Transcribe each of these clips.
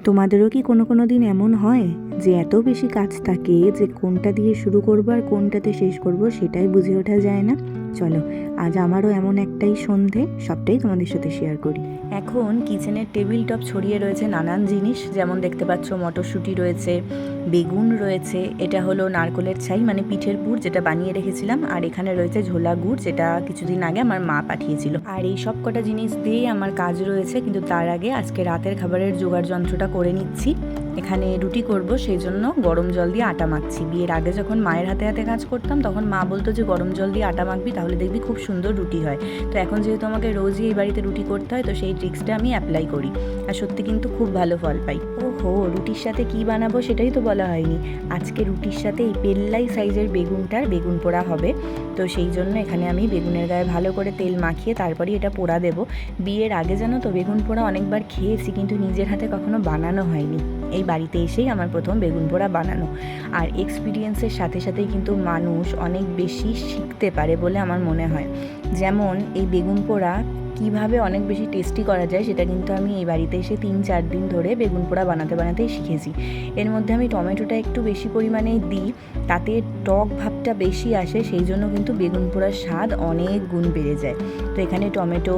তোমাদেরও কি কোনো দিন এমন হয় যে এত বেশি কাজ থাকে যে কোনটা দিয়ে শুরু করবো আর কোনটাতে শেষ করব সেটাই বুঝে ওঠা যায় না? চলো, আজ আমারও এমন একটাই সন্ধে, সবটাই তোমাদের সাথে শেয়ার করি। এখন কিচেনের টেবিল টপ ছড়িয়ে রয়েছে নানান জিনিস, যেমন দেখতে পাচ্ছ মটরশুঁটি রয়েছে, বেগুন রয়েছে, এটা হলো নারকোলের ছাই মানে পিঠের পুর যেটা বানিয়ে রেখেছিলাম, আর এখানে রয়েছে ঝোলা গুড় যেটা কিছুদিন আগে আমার মা পাঠিয়েছিল। আর এই সব কটা জিনিস দিয়েই আমার কাজ রয়েছে, কিন্তু তার আগে আজকে রাতের খাবারের জোগাড় যন্ত্রটা করে নিচ্ছি। এখানে রুটি করব, সেই জন্য গরম জল দিয়ে আটা মাখছি। বিয়ের আগে যখন মায়ের হাতে হাতে কাজ করতাম তখন মা বলতো যে গরম জল দিয়ে আটা মাখবি, তাহলে দেখবি খুব সুন্দর রুটি হয়। তো এখন যেহেতু আমাকে রোজই এই বাড়িতে রুটি করতে হয়, তো সেই ট্রিক্সটা আমি অ্যাপ্লাই করি, আর সত্যি কিন্তু খুব ভালো ফল পাই। ওহো, রুটির সাথে কি বানাবো সেটাই তো বলা হয়নি। আজকে রুটির সাথে এই পেল্লাই সাইজের বেগুনটার বেগুন পোড়া হবে। তো সেই জন্য এখানে আমি বেগুনের গায়ে ভালো করে তেল মাখিয়ে তারপরে এটা পোড়া দেবো। বিয়ের আগে জানো তো বেগুন পোড়া অনেকবার খেয়েছি, কিন্তু নিজের হাতে কখনো বানানো হয়নি। এই বাড়িতে এসেই আমার প্রথম বেগুন পোড়া বানানো। আর এক্সপিরিয়েন্সের সাথে সাথেই কিন্তু মানুষ অনেক বেশি শিখতে পারে বলে আমার মনে হয়। যেমন এই বেগুন পোড়া কীভাবে অনেক বেশি টেস্টি করা যায় সেটা কিন্তু আমি এই বাড়িতে এসে 3-4 দিন ধরে বেগুন পোড়া বানাতেই শিখেছি। এর মধ্যে আমি টমেটোটা একটু বেশি পরিমাণেই দিই, তাতে টক ভাবটা বেশি আসে, সেই জন্য কিন্তু বেগুন পোড়ার স্বাদ অনেক গুণ বেড়ে যায়। তো এখানে টমেটো,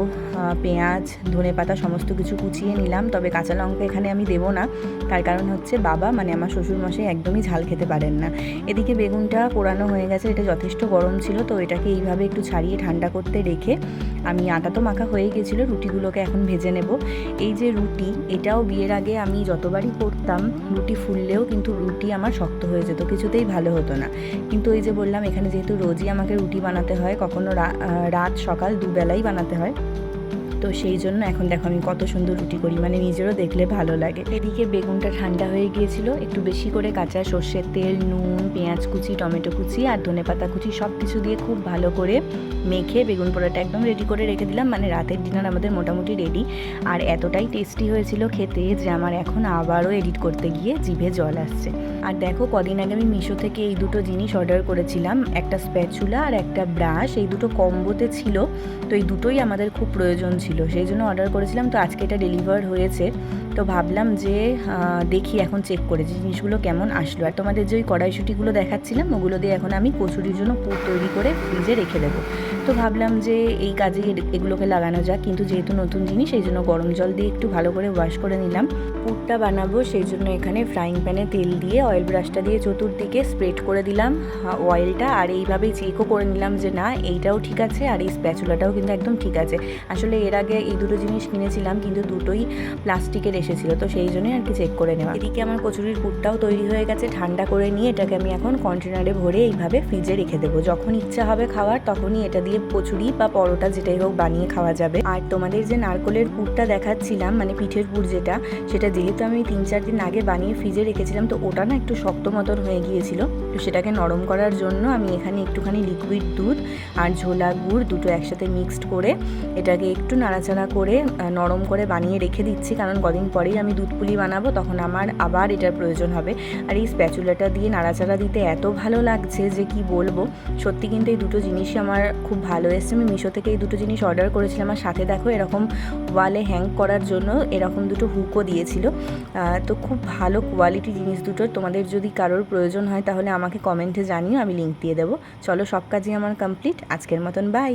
পেঁয়াজ, ধনেপাতা সমস্ত কিছু কুচিয়ে নিলাম, তবে কাঁচা লঙ্কা এখানে আমি দেবো না, তার কারণ হচ্ছে বাবা মানে আমার শ্বশুরমশাই একদমই ঝাল খেতে পারেন না। এদিকে বেগুনটা পোড়ানো হয়ে গেছে, এটা যথেষ্ট গরম ছিল, তো এটাকে এইভাবে একটু ছাড়িয়ে ঠান্ডা করতে রেখে আমি আটা তো মাখা হয়ে গেছিলো, রুটিগুলোকে এখন ভেজে নেব। এই যে রুটি, এটাও বিয়ের আগে আমি যতবারই করতাম রুটি ফুললেও কিন্তু রুটি আমার শক্ত হয়ে যেত, কিছুতেই ভালো হতো না। কিন্তু এই যে বললাম, এখানে যেহেতু রোজই আমাকে রুটি বানাতে হয়, কখনো রাত সকাল দুবেলাই বানাতে হয়, তো সেই জন্য এখন দেখো আমি কত সুন্দর রুটি করি, মানে নিজেরও দেখলে ভালো লাগে। এদিকে বেগুনটা ঠান্ডা হয়ে গিয়েছিল, একটু বেশি করে কাঁচা সর্ষের তেল, নুন, পেঁয়াজ কুচি, টমেটো কুচি আর ধনেপাতা কুচি সব কিছু দিয়ে খুব ভালো করে মেখে বেগুন পোড়াটা একদম রেডি করে রেখে দিলাম, মানে রাতের ডিনার আমাদের মোটামুটি রেডি। আর এতটাই টেস্টি হয়েছিল খেতে যে আমার এখন আবারও এডিট করতে গিয়ে জিভে জল আসছে। আর দেখো, কদিন আগে আমি মিশো থেকে এই দুটো জিনিস অর্ডার করেছিলাম, একটা স্প্যাচুলা আর একটা ব্রাশ, এই দুটো কম্বোতে ছিল, তো এই দুটোই আমাদের খুব প্রয়োজন ছিল, সেই জন্য অর্ডার করেছিলাম। তো আজকে এটা ডেলিভার হয়েছে, তো ভাবলাম যে দেখি এখন চেক করে যে জিনিসগুলো কেমন আসলো। আর তোমাদের যে ওই কড়াইশুঁটিগুলো দেখাচ্ছিলাম, ওগুলো দিয়ে এখন আমি কচুরির জন্য পুর তৈরি করে ফ্রিজে রেখে দেবো। তো ভাবলাম যে এই কাজে এগুলোকে লাগানো যাক, কিন্তু যেহেতু নতুন জিনিস এই জন্য গরম জল দিয়ে একটু ভালো করে ওয়াশ করে নিলাম। পুরটা বানাবো সেই জন্য এখানে ফ্রাইং প্যানে তেল দিয়ে অয়েল ব্রাশটা দিয়ে চতুর্দিকে স্প্রেড করে দিলাম অয়েলটা, আর এইভাবেই চেকও করে নিলাম যে না এইটাও ঠিক আছে আর এই স্প্যাচুলাটাও কিন্তু একদম ঠিক আছে। আসলে এর আগে এই দুটো জিনিস কিনেছিলাম কিন্তু দুটোই প্লাস্টিকের এসেছিলো, তো সেই জন্যই আর কি চেক করে নেওয়া। এদিকে আমার কচুরির পুরটাও তৈরি হয়ে গেছে, ঠান্ডা করে নিয়ে এটাকে আমি এখন কন্টেনারে ভরে এইভাবে ফ্রিজে রেখে দেবো। যখন ইচ্ছা হবে খাওয়ার তখনই এটা দিয়ে কচুরি বা পরোটা যেটাই হোক বানিয়ে খাওয়া যাবে। আর তোমাদের যে নারকোলের পুরটা দেখাচ্ছিলাম মানে পিঠের পুর সেটা যেহেতু আমি 3-4 দিন আগে বানিয়ে ফ্রিজে রেখেছিলাম, তো ওটা না একটু শক্ত মতন হয়ে গিয়েছিল, তো সেটাকে নরম করার জন্য আমি এখানে একটুখানি লিকুইড দুধ আর ঝোলা গুড় দুটো একসাথে মিক্সড করে এটাকে একটু নাড়াচাড়া করে নরম করে বানিয়ে রেখে দিচ্ছি, কারণ কদিন পরেই আমি দুধ পুলি বানাবো, তখন আমার আবার এটার প্রয়োজন হবে। আর এই স্প্যাচুলাটা দিয়ে নাড়াচাড়া দিতে এত ভালো লাগছে যে কি বলবো। সত্যি কিন্তু এই দুটো জিনিসই আমার খুব ভালো এসছে। আমি মিশো থেকে এই দুটো জিনিস অর্ডার করেছিলাম, আর সাথে দেখো এরকম ওয়ালে হ্যাং করার জন্য এরকম দুটো হুকও দিয়েছিল। তো খুব ভালো কোয়ালিটি জিনিস দুটো। তোমাদের যদি কারোর প্রয়োজন হয় তাহলে আমাকে কমেন্টে জানিও, আমি লিঙ্ক দিয়ে দেবো। চলো, সব কাজই আমার কমপ্লিট, আজকের মতন বাই।